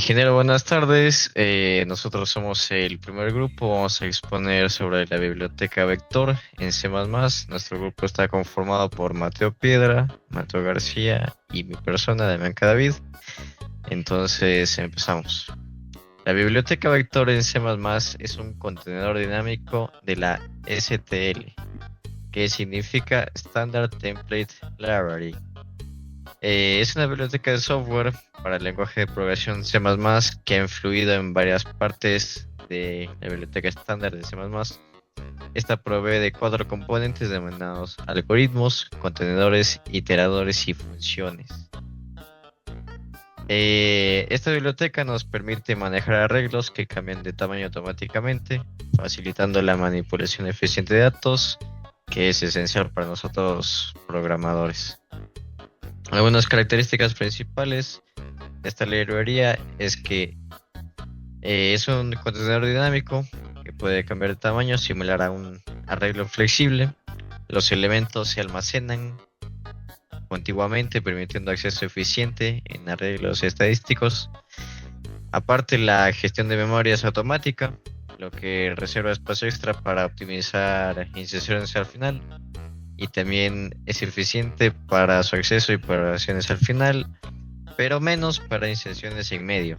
Ingeniero, buenas tardes. Nosotros somos el primer grupo. Vamos a exponer sobre la biblioteca Vector en C++. Nuestro grupo está conformado por Mateo Piedra, Mateo García y mi persona, Damián Cadavid. Entonces empezamos. La biblioteca Vector en C++ es un contenedor dinámico de la STL, que significa Standard Template Library. Es una biblioteca de software para el lenguaje de programación C++ que ha influido en varias partes de la biblioteca estándar de C++. Esta provee de 4 componentes denominados algoritmos, contenedores, iteradores y funciones. Esta biblioteca nos permite manejar arreglos que cambian de tamaño automáticamente, facilitando la manipulación eficiente de datos, que es esencial para nosotros programadores. Algunas características principales de esta librería es que es un contenedor dinámico que puede cambiar de tamaño, similar a un arreglo flexible. Los elementos se almacenan contiguamente, permitiendo acceso eficiente en arreglos estadísticos. Aparte, la gestión de memoria es automática, lo que reserva espacio extra para optimizar inserciones al final. Y también es eficiente para su acceso y operaciones al final, pero menos para inserciones en medio.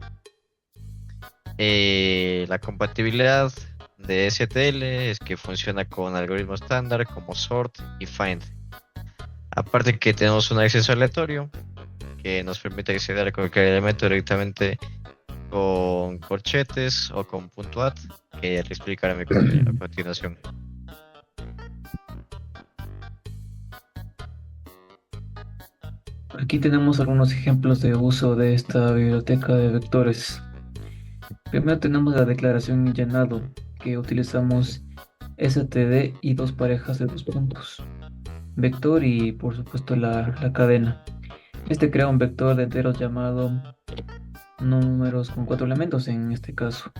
La compatibilidad de STL es que funciona con algoritmos estándar como sort y find. Aparte que tenemos un acceso aleatorio que nos permite acceder a cualquier elemento directamente con corchetes o con .at, que ya le explicaré a mi compañero a continuación. Aquí tenemos algunos ejemplos de uso de esta biblioteca de vectores. Primero tenemos la declaración llenado, que utilizamos std y dos parejas de dos puntos. Vector y por supuesto la cadena. Este crea un vector de enteros llamado números con 4 elementos en este caso,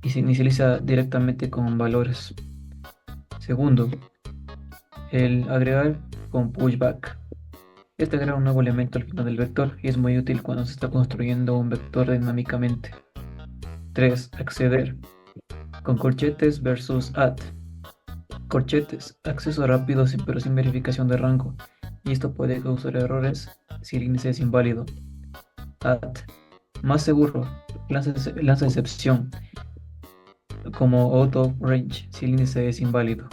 y se inicializa directamente con valores. Segundo, el agregar con pushback. Este agrega un nuevo elemento al final del vector y es muy útil cuando se está construyendo un vector dinámicamente. 3. Acceder. Con corchetes versus add. Corchetes, acceso rápido pero sin verificación de rango, y esto puede causar errores si el índice es inválido. Add. Más seguro, lanza excepción, como out of range si el índice es inválido.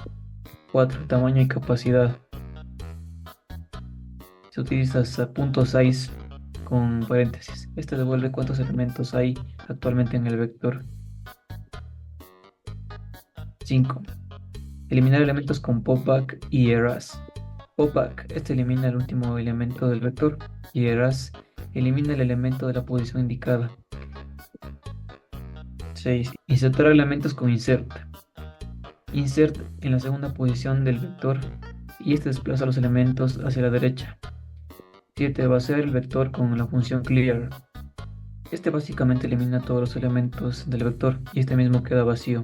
4. Tamaño y capacidad. Se utiliza .size con paréntesis. Este devuelve cuántos elementos hay actualmente en el vector. 5. Eliminar elementos con popback y erase. Popback, este elimina el último elemento del vector, y erase elimina el elemento de la posición indicada. 6. Insertar elementos con insert. Insert en la segunda posición del vector y este desplaza los elementos hacia la derecha. 7. Vaciar el vector con la función clear. Este básicamente elimina todos los elementos del vector y este mismo queda vacío.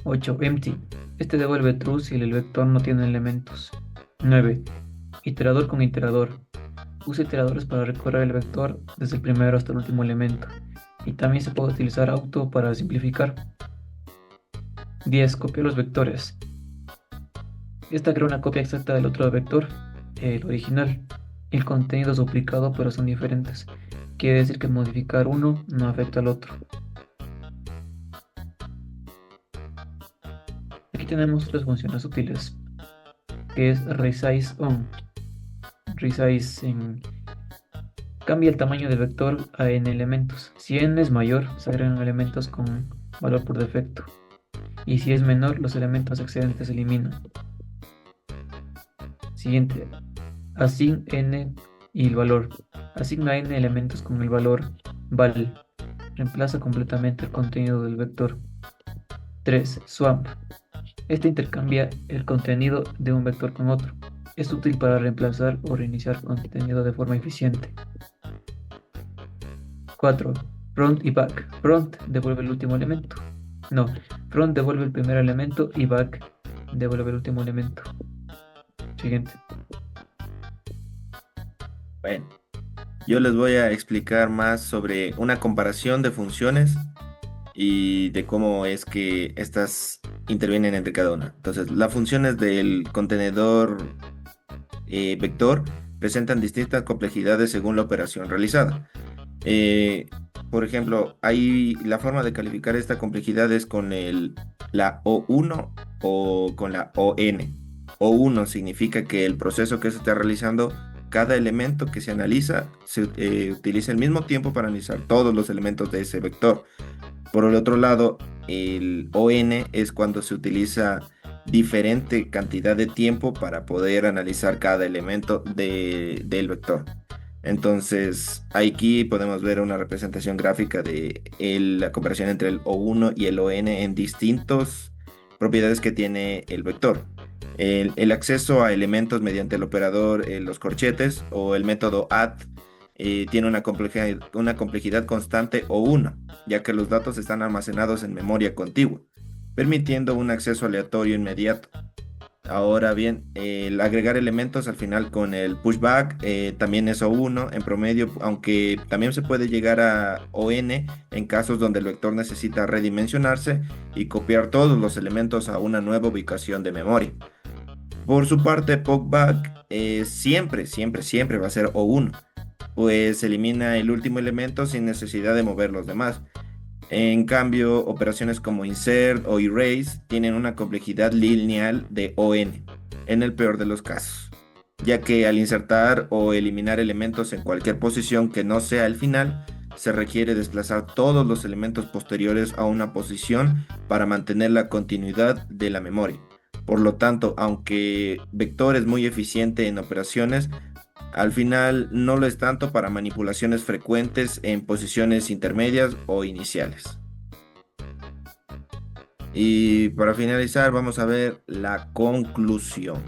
8. Empty. Este devuelve true si el vector no tiene elementos. 9. Iterador con iterador. Usa iteradores para recorrer el vector desde el primero hasta el último elemento. Y también se puede utilizar auto para simplificar. 10. Copiar los vectores. Esta crea una copia exacta del otro vector, el original. El contenido es duplicado pero son diferentes. Quiere decir que modificar uno no afecta al otro. Aquí tenemos otras funciones útiles, que es resize on. Resize cambia el tamaño del vector a n elementos. Si n es mayor, se agregan elementos con valor por defecto. Y si es menor, los elementos excedentes se eliminan. Siguiente. Assign n y el valor. Asigna n elementos con el valor val. Reemplaza completamente el contenido del vector. 3. Swap. Este intercambia el contenido de un vector con otro. Es útil para reemplazar o reiniciar contenido de forma eficiente. 4. Front y back. Front devuelve el último elemento. No, front devuelve el primer elemento y back devuelve el último elemento. Siguiente. Bueno, Yo les voy a explicar más sobre una comparación de funciones y de cómo es que estas intervienen entre cada una. Entonces, las funciones del contenedor vector presentan distintas complejidades según la operación realizada. Eh, por ejemplo, hay la forma de calificar esta complejidad es con la O1 o con la ON. O1 significa que el proceso que se está realizando, cada elemento que se analiza, se utiliza el mismo tiempo para analizar todos los elementos de ese vector. Por el otro lado, el ON es cuando se utiliza diferente cantidad de tiempo para poder analizar cada elemento del vector. Entonces, aquí podemos ver una representación gráfica de la comparación entre el O1 y el ON en distintas propiedades que tiene el vector. El acceso a elementos mediante el operador, los corchetes o el método add tiene una complejidad constante O1, ya que los datos están almacenados en memoria contigua, permitiendo un acceso aleatorio inmediato. Ahora bien, el agregar elementos al final con el pushback también es O1 en promedio, aunque también se puede llegar a ON en casos donde el vector necesita redimensionarse y copiar todos los elementos a una nueva ubicación de memoria. Por su parte, POCBAC siempre va a ser O1, pues elimina el último elemento sin necesidad de mover los demás. En cambio, operaciones como insert o erase tienen una complejidad lineal de ON, en el peor de los casos, ya que al insertar o eliminar elementos en cualquier posición que no sea el final, se requiere desplazar todos los elementos posteriores a una posición para mantener la continuidad de la memoria. Por lo tanto, aunque vector es muy eficiente en operaciones, al final no lo es tanto para manipulaciones frecuentes en posiciones intermedias o iniciales. Y para finalizar, vamos a ver la conclusión.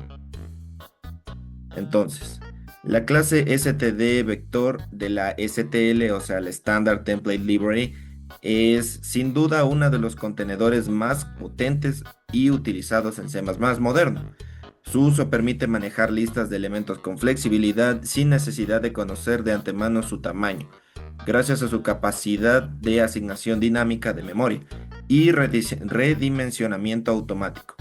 Entonces, la clase std vector de la STL, o sea, la Standard Template Library, es sin duda uno de los contenedores más potentes y utilizados en C++ moderno. Su uso permite manejar listas de elementos con flexibilidad sin necesidad de conocer de antemano su tamaño, gracias a su capacidad de asignación dinámica de memoria y redimensionamiento automático.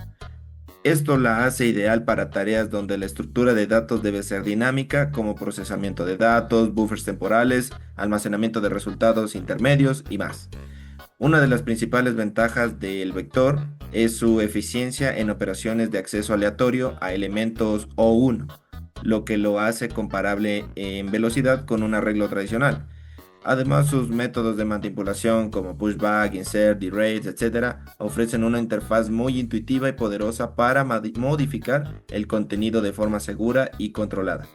Esto la hace ideal para tareas donde la estructura de datos debe ser dinámica, como procesamiento de datos, buffers temporales, almacenamiento de resultados intermedios y más. Una de las principales ventajas del vector es su eficiencia en operaciones de acceso aleatorio a elementos O1, lo que lo hace comparable en velocidad con un arreglo tradicional. Además, sus métodos de manipulación como pushback, insert, erase, etc., ofrecen una interfaz muy intuitiva y poderosa para modificar el contenido de forma segura y controlada.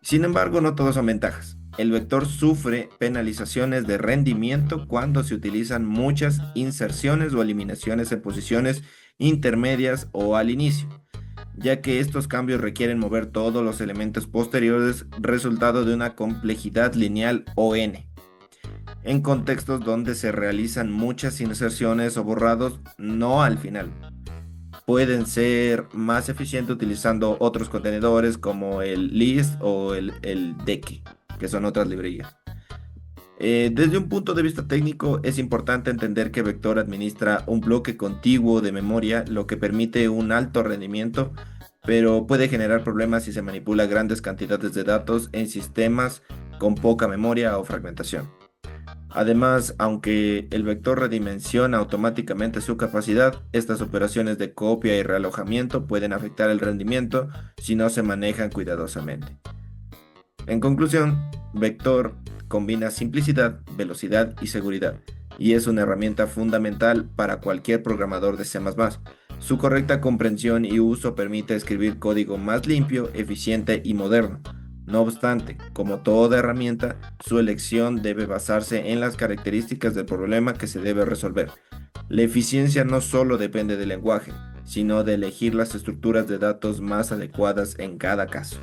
Sin embargo, no todos son ventajas. El vector sufre penalizaciones de rendimiento cuando se utilizan muchas inserciones o eliminaciones en posiciones intermedias o al inicio, ya que estos cambios requieren mover todos los elementos posteriores, resultado de una complejidad lineal ON. En contextos donde se realizan muchas inserciones o borrados, no al final. Pueden ser más eficientes utilizando otros contenedores como el list o el deque, que son otras librerías. Desde un punto de vista técnico, es importante entender que Vector administra un bloque contiguo de memoria, lo que permite un alto rendimiento, pero puede generar problemas si se manipula grandes cantidades de datos en sistemas con poca memoria o fragmentación. Además, aunque el vector redimensiona automáticamente su capacidad, estas operaciones de copia y realojamiento pueden afectar el rendimiento si no se manejan cuidadosamente. En conclusión, Vector combina simplicidad, velocidad y seguridad, y es una herramienta fundamental para cualquier programador de C++. Su correcta comprensión y uso permite escribir código más limpio, eficiente y moderno. No obstante, como toda herramienta, su elección debe basarse en las características del problema que se debe resolver. La eficiencia no solo depende del lenguaje, sino de elegir las estructuras de datos más adecuadas en cada caso.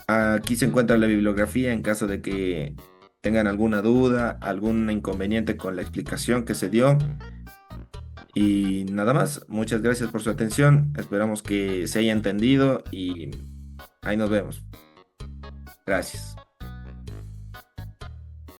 Aquí se encuentra la bibliografía en caso de que tengan alguna duda, algún inconveniente con la explicación que se dio. Y nada más, muchas gracias por su atención. Esperamos que se haya entendido y ahí nos vemos. Gracias.